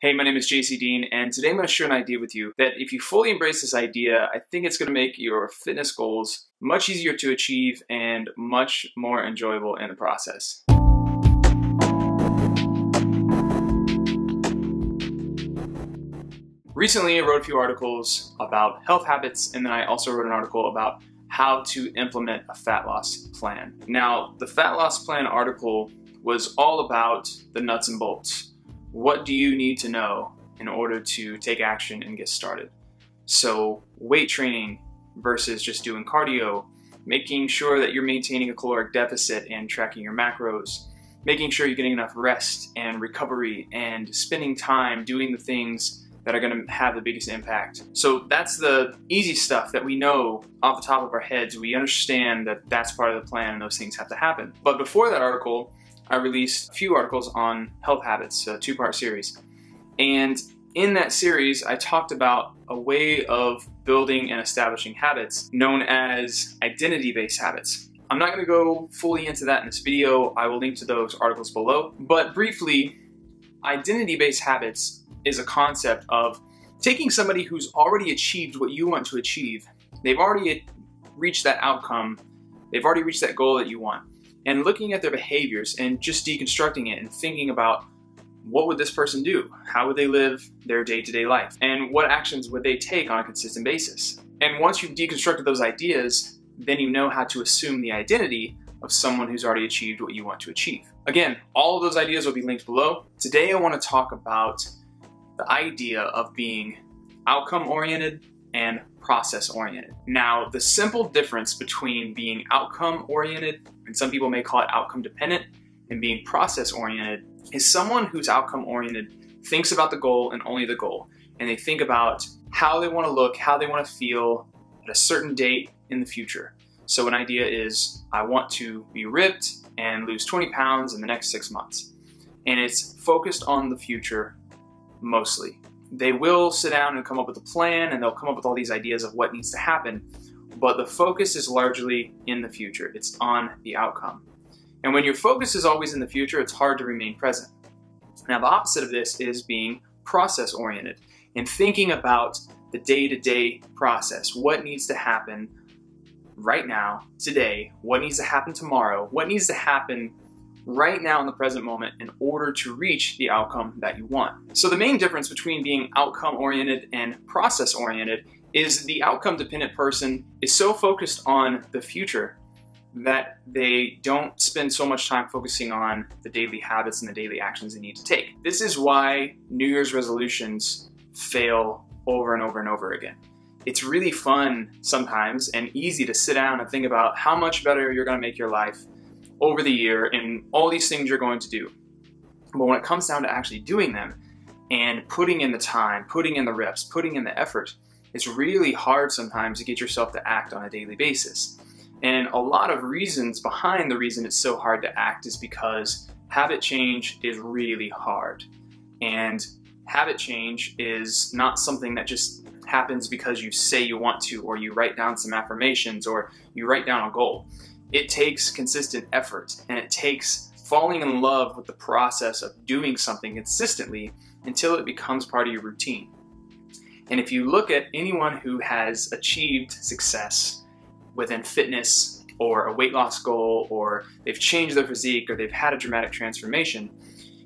Hey, my name is JC Dean, and today I'm going to share an idea with you that if you fully embrace this idea, I think it's going to make your fitness goals much easier to achieve and much more enjoyable in the process. Recently, I wrote a few articles about health habits, and then I also wrote an article about how to implement a fat loss plan. Now, the fat loss plan article was all about the nuts and bolts. What do you need to know in order to take action and get started? So weight training versus just doing cardio, making sure that you're maintaining a caloric deficit and tracking your macros, making sure you're getting enough rest and recovery and spending time doing the things that are going to have the biggest impact. So that's the easy stuff that we know off the top of our heads. We understand that that's part of the plan and those things have to happen. But before that article, I released a few articles on health habits, a two-part series. And in that series, I talked about a way of building and establishing habits known as identity-based habits. I'm not going to go fully into that in this video. I will link to those articles below. But briefly, identity-based habits is a concept of taking somebody who's already achieved what you want to achieve. They've already reached that outcome. They've already reached that goal that you want. And looking at their behaviors and just deconstructing it and thinking about what would this person do? How would they live their day-to-day life? And what actions would they take on a consistent basis? And once you've deconstructed those ideas, then you know how to assume the identity of someone who's already achieved what you want to achieve. Again, all of those ideas will be linked below. Today I want to talk about the idea of being outcome-oriented and process-oriented. Now, the simple difference between being outcome-oriented, and some people may call it outcome-dependent, and being process-oriented is someone who's outcome-oriented thinks about the goal and only the goal. And they think about how they want to look, how they want to feel at a certain date in the future. So an idea is, I want to be ripped and lose 20 pounds in the next 6 months. And it's focused on the future mostly. They will sit down and come up with a plan, and they'll come up with all these ideas of what needs to happen, but the focus is largely in the future. It's on the outcome. And when your focus is always in the future, it's hard to remain present. Now, the opposite of this is being process-oriented and thinking about the day-to-day process. What needs to happen right now, today? What needs to happen tomorrow? What needs to happen right now in the present moment in order to reach the outcome that you want? So the main difference between being outcome-oriented and process-oriented is the outcome-dependent person is so focused on the future that they don't spend so much time focusing on the daily habits and the daily actions they need to take. This is why New Year's resolutions fail over and over and over again. It's really fun sometimes and easy to sit down and think about how much better you're going to make your life over the year and all these things you're going to do. But when it comes down to actually doing them and putting in the time, putting in the reps, putting in the effort, it's really hard sometimes to get yourself to act on a daily basis. And a lot of reasons behind the reason it's so hard to act is because habit change is really hard. And habit change is not something that just happens because you say you want to, or you write down some affirmations, or you write down a goal. It takes consistent effort, and it takes falling in love with the process of doing something consistently until it becomes part of your routine. And if you look at anyone who has achieved success within fitness or a weight loss goal, or they've changed their physique, or they've had a dramatic transformation,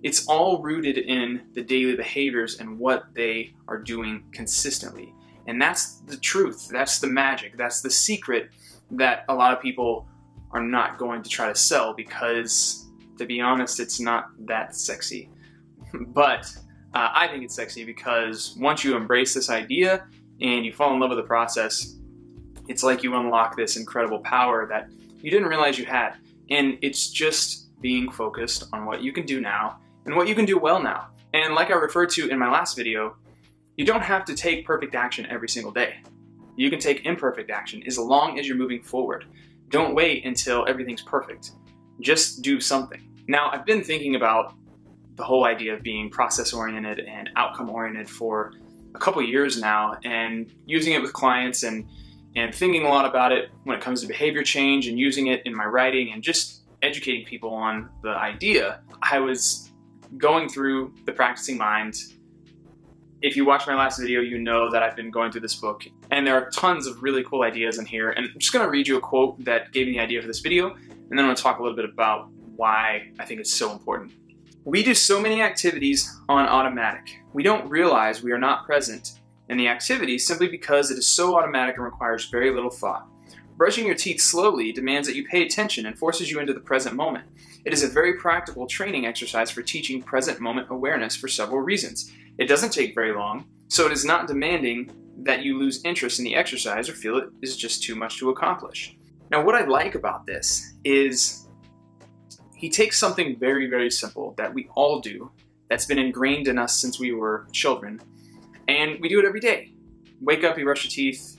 it's all rooted in the daily behaviors and what they are doing consistently. And that's the truth, that's the magic, that's the secret that a lot of people are not going to try to sell because, to be honest, it's not that sexy. But I think it's sexy because once you embrace this idea and you fall in love with the process, it's like you unlock this incredible power that you didn't realize you had. And it's just being focused on what you can do now and what you can do well now. And like I referred to in my last video, you don't have to take perfect action every single day. You can take imperfect action as long as you're moving forward. Don't wait until everything's perfect. Just do something. Now, I've been thinking about the whole idea of being process-oriented and outcome-oriented for a couple years now, and using it with clients and thinking a lot about it when it comes to behavior change, and using it in my writing and just educating people on the idea. I was going through the Practicing Mind if you watched my last video, you know that I've been going through this book, and there are tons of really cool ideas in here. And I'm just going to read you a quote that gave me the idea for this video, and then I'm going to talk a little bit about why I think it's so important. We do so many activities on automatic. We don't realize we are not present in the activity simply because it is so automatic and requires very little thought. Brushing your teeth slowly demands that you pay attention and forces you into the present moment. It is a very practical training exercise for teaching present moment awareness for several reasons. It doesn't take very long, so it is not demanding that you lose interest in the exercise or feel it is just too much to accomplish. Now, what I like about this is he takes something very, very simple that we all do, that's been ingrained in us since we were children, and we do it every day. Wake up, you brush your teeth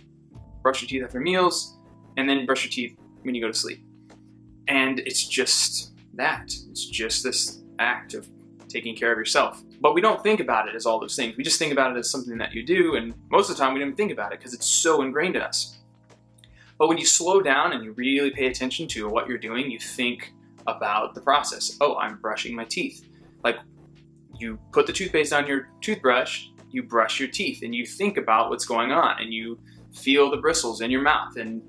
after meals, and then brush your teeth when you go to sleep. And it's just that. It's just this act of taking care of yourself. But we don't think about it as all those things. We just think about it as something that you do, and most of the time we don't even think about it because it's so ingrained in us. But when you slow down and you really pay attention to what you're doing, you think about the process. Oh, I'm brushing my teeth. Like, you put the toothpaste on your toothbrush, you brush your teeth, and you think about what's going on, and you feel the bristles in your mouth, and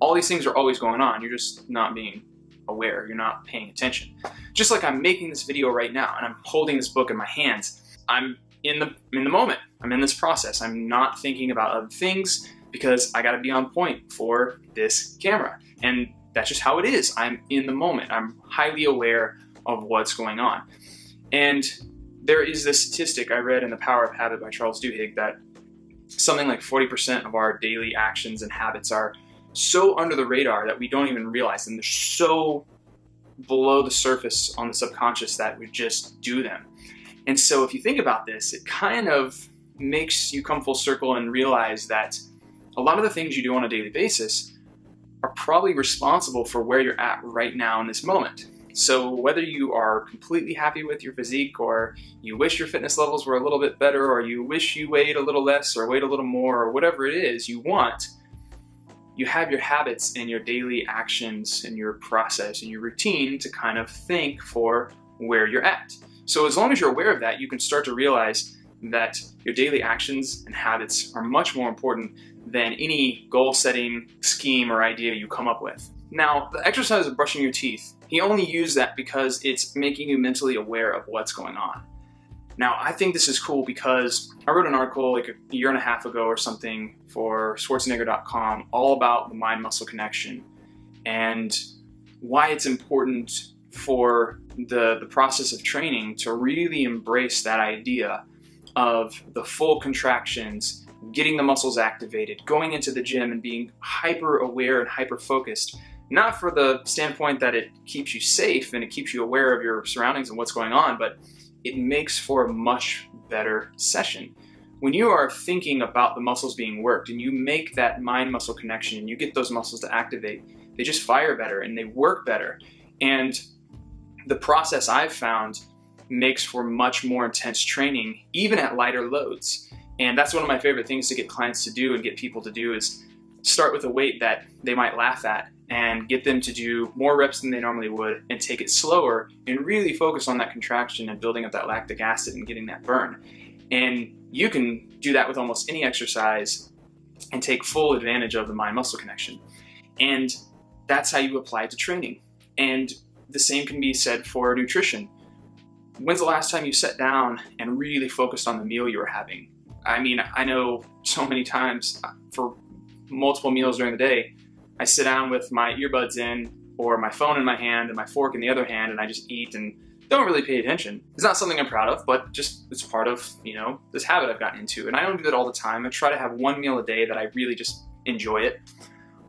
all these things are always going on. You're just not being aware. You're not paying attention. Just like I'm making this video right now, and I'm holding this book in my hands. I'm in the moment. I'm in this process. I'm not thinking about other things because I got to be on point for this camera. And that's just how it is. I'm in the moment. I'm highly aware of what's going on. And there is this statistic I read in The Power of Habit by Charles Duhigg that something like 40% of our daily actions and habits are so under the radar that we don't even realize them. They're so below the surface on the subconscious that we just do them. And so if you think about this, it kind of makes you come full circle and realize that a lot of the things you do on a daily basis are probably responsible for where you're at right now in this moment. So whether you are completely happy with your physique, or you wish your fitness levels were a little bit better, or you wish you weighed a little less or weighed a little more, or whatever it is you want, you have your habits and your daily actions and your process and your routine to kind of think for where you're at. So as long as you're aware of that, you can start to realize that your daily actions and habits are much more important than any goal-setting scheme or idea you come up with. Now, the exercise of brushing your teeth, he only used that because it's making you mentally aware of what's going on. Now, I think this is cool because I wrote an article like a year and a half ago or something for Schwarzenegger.com all about the mind-muscle connection and why it's important for the process of training to really embrace that idea of the full contractions, getting the muscles activated, going into the gym and being hyper aware and hyper focused, not for the standpoint that it keeps you safe and it keeps you aware of your surroundings and what's going on, but it makes for a much better session. When you are thinking about the muscles being worked and you make that mind-muscle connection and you get those muscles to activate, they just fire better and they work better. And the process I've found makes for much more intense training, even at lighter loads. And that's one of my favorite things to get clients to do and get people to do is start with a weight that they might laugh at and get them to do more reps than they normally would and take it slower and really focus on that contraction and building up that lactic acid and getting that burn. And you can do that with almost any exercise and take full advantage of the mind-muscle connection. And that's how you apply it to training. And the same can be said for nutrition. When's the last time you sat down and really focused on the meal you were having? I mean, I know so many times for multiple meals during the day, I sit down with my earbuds in or my phone in my hand and my fork in the other hand and I just eat and don't really pay attention. It's not something I'm proud of, but just it's part of, this habit I've gotten into. And I don't do that all the time. I try to have one meal a day that I really just enjoy it.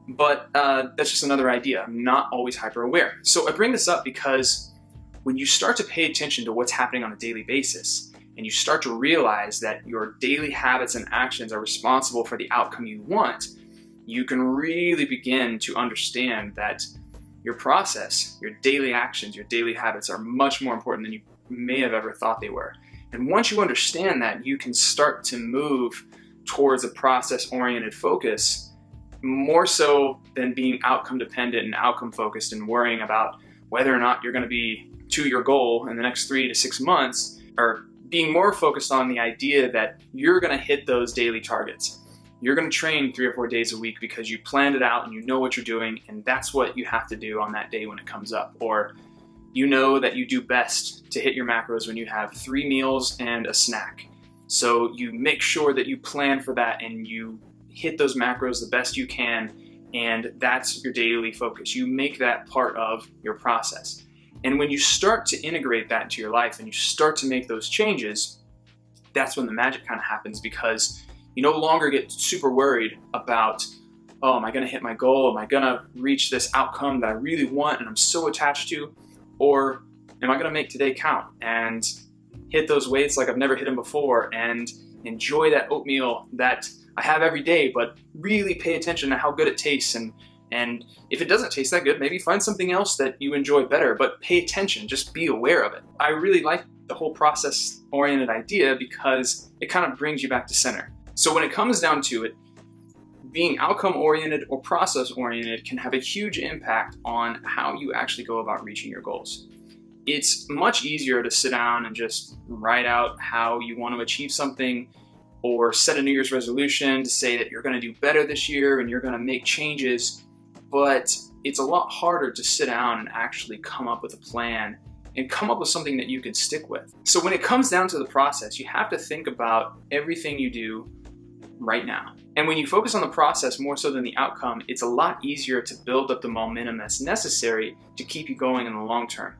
But that's just another idea. I'm not always hyper aware. So I bring this up because when you start to pay attention to what's happening on a daily basis and you start to realize that your daily habits and actions are responsible for the outcome you want, you can really begin to understand that your process, your daily actions, your daily habits are much more important than you may have ever thought they were. And once you understand that, you can start to move towards a process-oriented focus more so than being outcome dependent and outcome focused and worrying about whether or not you're going to be to your goal in the next 3 to 6 months or being more focused on the idea that you're going to hit those daily targets. You're going to train 3 or 4 days a week because you planned it out and you know what you're doing, and that's what you have to do on that day when it comes up. Or you know that you do best to hit your macros when you have 3 meals and a snack. So you make sure that you plan for that and you hit those macros the best you can, and that's your daily focus. You make that part of your process. And when you start to integrate that into your life and you start to make those changes, that's when the magic kind of happens, because you no longer get super worried about, oh, am I going to hit my goal? Am I going to reach this outcome that I really want and I'm so attached to? Or am I going to make today count and hit those weights like I've never hit them before and enjoy that oatmeal that I have every day, but really pay attention to how good it tastes, and if it doesn't taste that good, maybe find something else that you enjoy better, but pay attention, just be aware of it. I really like the whole process-oriented idea because it kind of brings you back to center. So when it comes down to it, being outcome-oriented or process-oriented can have a huge impact on how you actually go about reaching your goals. It's much easier to sit down and just write out how you want to achieve something, or set a New Year's resolution to say that you're going to do better this year and you're going to make changes, but it's a lot harder to sit down and actually come up with a plan and come up with something that you can stick with. So when it comes down to the process, you have to think about everything you do right now. And when you focus on the process more so than the outcome, it's a lot easier to build up the momentum that's necessary to keep you going in the long term.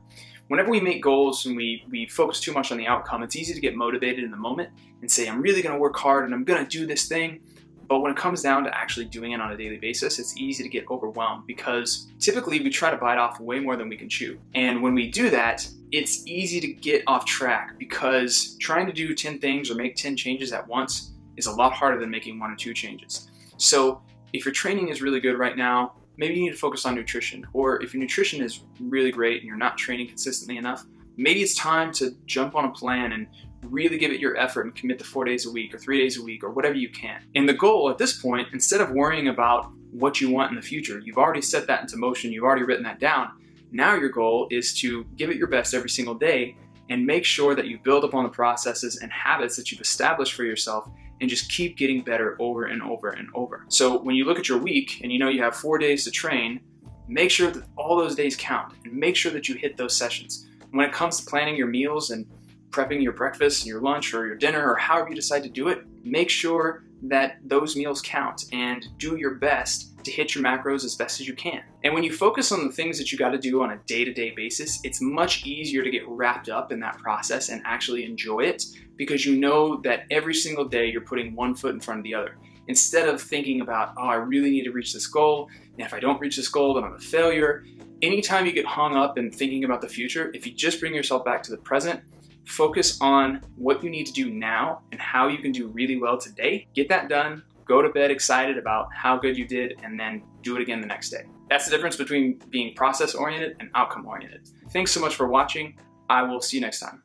Whenever we make goals and we focus too much on the outcome, it's easy to get motivated in the moment and say, I'm really going to work hard and I'm going to do this thing. But when it comes down to actually doing it on a daily basis, it's easy to get overwhelmed because typically we try to bite off way more than we can chew. And when we do that, it's easy to get off track because trying to do 10 things or make 10 changes at once is a lot harder than making 1 or 2 changes. So if your training is really good right now, maybe you need to focus on nutrition. Or if your nutrition is really great and you're not training consistently enough, maybe it's time to jump on a plan and really give it your effort and commit to 4 days a week or 3 days a week or whatever you can. And the goal at this point, instead of worrying about what you want in the future, you've already set that into motion, you've already written that down. Now your goal is to give it your best every single day and make sure that you build upon the processes and habits that you've established for yourself and just keep getting better over and over and over. So when you look at your week and you know you have 4 days to train, make sure that all those days count and make sure that you hit those sessions. When it comes to planning your meals and prepping your breakfast and your lunch or your dinner or however you decide to do it, make sure that those meals count and do your best to hit your macros as best as you can. And when you focus on the things that you got to do on a day-to-day basis, it's much easier to get wrapped up in that process and actually enjoy it because you know that every single day you're putting one foot in front of the other. Instead of thinking about, oh, I really need to reach this goal, and if I don't reach this goal, then I'm a failure. Anytime you get hung up in thinking about the future, if you just bring yourself back to the present, focus on what you need to do now and how you can do really well today. Get that done, go to bed excited about how good you did, and then do it again the next day. That's the difference between being process-oriented and outcome-oriented. Thanks so much for watching. I will see you next time.